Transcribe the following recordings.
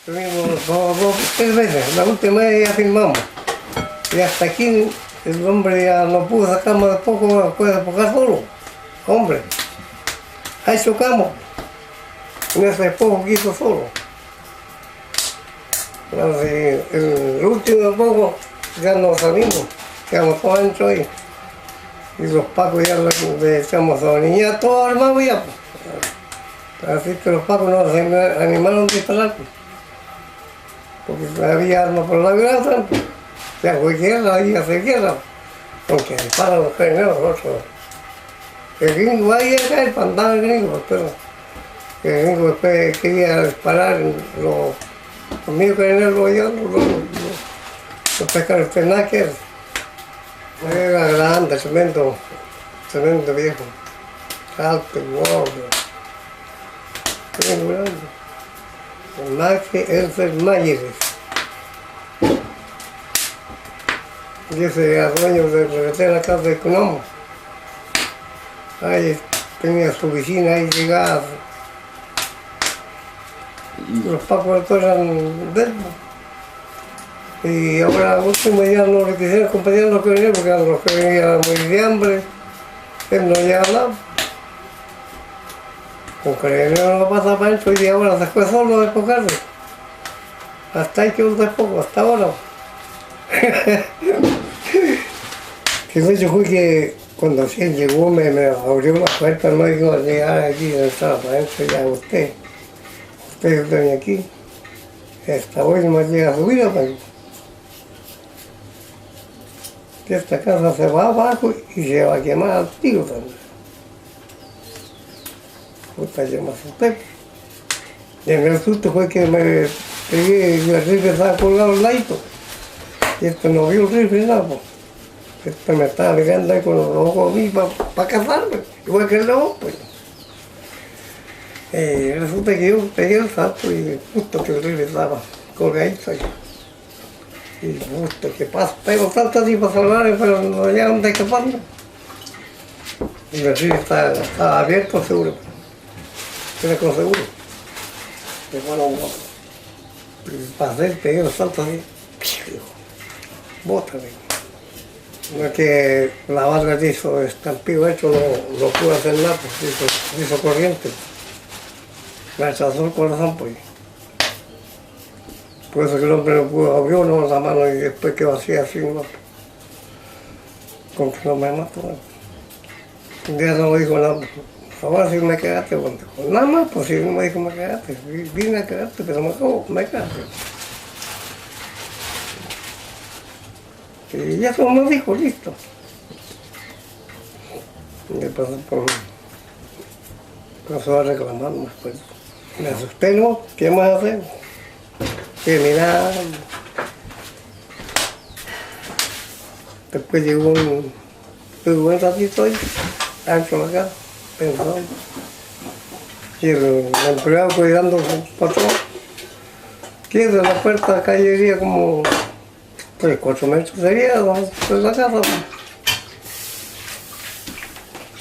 Tuvimos dos, tres veces, la última vez ya firmamos. Y hasta aquí el hombre ya no pudo sacar más de poco, puede tocar solo. Hombre, ahí chocamos. En ese poco quiso solo. Así, el último de poco ya nos salimos, quedamos todos adentro ahí. Y los pacos ya le echamos a la niña, todos armados ya. Así que los pacos no se animaron a disparar. Porque había armas por la grasa, ya fue guerra, ahí hace guerra. Aunque disparan los carabineros nosotros. El gringo ahí acá, el pantano del gringo, pero el gringo después quería disparar los míos carabineros allá, los pescadores tenakers. Era grande, cemento viejo, alto, gordo, muy grande. El Max Elfer Mayeres. Y ese era dueño de la casa de Economo. Ahí tenía su oficina, ahí llegaba. Los pacos eran de él. Y ahora último ya no le quisieron acompañar los que venían porque los que venían muy de hambre. Él no llegaba nada. Con carabinero no lo pasa para adentro y ahora se fue solo a despojarse. Hasta ahí quedó despojo, hasta ahora. Que de hecho fue que cuando él llegó me abrió la puerta, no dijo llegar aquí, estaba para adentro, ya usted viene aquí. Hasta hoy no me llega a su vida, pues. Que esta casa se va abajo y se va a quemar al tiro también. Puta, llamas usted. Y en el susto fue que me pegué y el rifle estaba colgado al ladito. Y este no vio el rifle nada, pues. Este me estaba mirando ahí con los ojos a mí para cazarme, igual que el león, pues. Resulta que yo pegué el salto y justo que el rifle estaba colgadito ahí. Y justo que pasa, pego salto así para salvarme, pero no había donde escaparme. Y el rifle estaba abierto seguro. Era con seguro. Y bueno, pasé, pegué el salto así. Bótame. No es que la barra que hizo estampido hecho, no pudo hacer nada, pues hizo corriente. Me rechazó el corazón, pues. Por eso que el hombre no pudo, abrió no, la mano y después quedó así, ¿no? Con que no me mató. Un día no me dijo nada. Ahora sí me cagaste, bueno, nada más, pues si no me dijo me cagaste, vine a cagarte, pero me cagaste. Y ya eso me dijo, listo. Y pasó a reclamar más, pues. Me asusté, ¿no? ¿Qué más hacer? Que mira, después llegó un buen ratito ahí, adentro de la casa, pensando. Y el empleado cuidando a su patrón, que de la puerta de la calle iría como 3, 4 metros sería de la casa.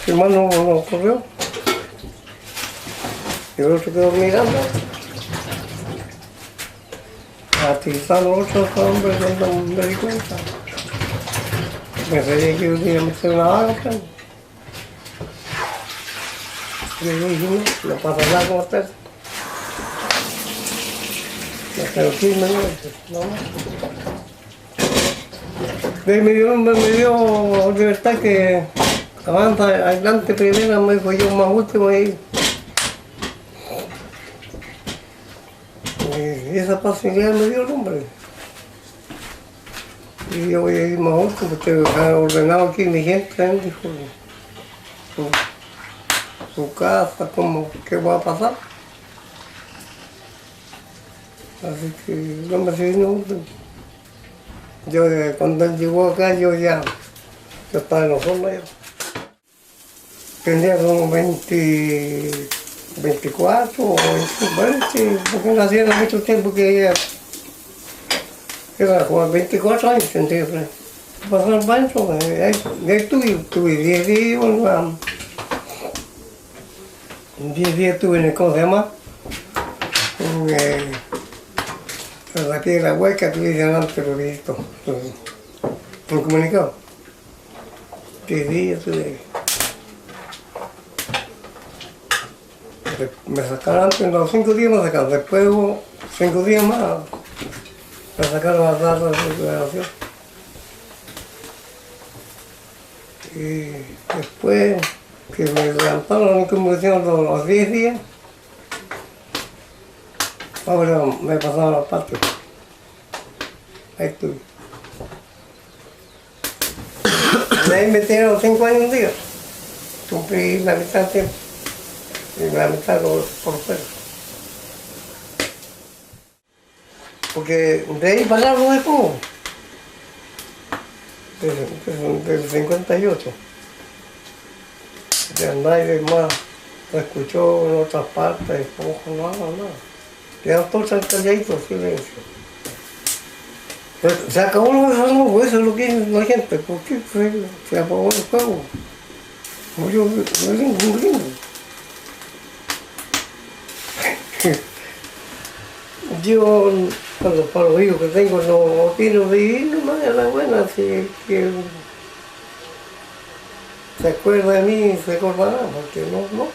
Mi hermano no corrió. Y el otro quedó mirando. Atizando otros hombres cuando me di cuenta. Me creía que un día me hice una banca. Y le dije, no pasa nada con usted. Me quedo 15 minutos, no más. Me dio libertad que avanza adelante primero, me dijo yo más último ahí. Y esa facilidad me dio el hombre. Y yo voy a ir más último porque ha ordenado aquí mi gente, dijo, su casa, como, qué va a pasar. Así que el hombre se vino último. Yo cuando él llegó acá, yo estaba en los hornos ya. Tenía como 24 o 20, porque nací en mucho tiempo que ella era como 24 años, tendría que pasar el banco, ahí tuve 10 días, 10 días estuve en el, ¿cómo se llama? En la piedra hueca tú dices antes lo visto. Por comunicado. 10 días tuve. Me sacaron antes, los 5 días me sacaron. Después hubo 5 días más. Me sacaron las datas de recuperación. Y después que me levantaron en convulsión los 10 días, ahora me pasaron al patio. Ahí estuve. De ahí me tiraron 5 años un día. Cumplí la mitad del tiempo. Y la mitad por fuera. Porque de ahí pasaron de poco. Del 58. Ya nadie más lo escuchó en otras partes, poco, nada. Quedan todos calladitos, silencio. Se acabó los huesos, eso es lo que dice la gente. ¿Por qué se apagó el fuego? Murió un gringo. Yo, para los hijos que tengo, no quiero vivir nomás a la buena, si que se acuerda de mí, se acordará, porque no.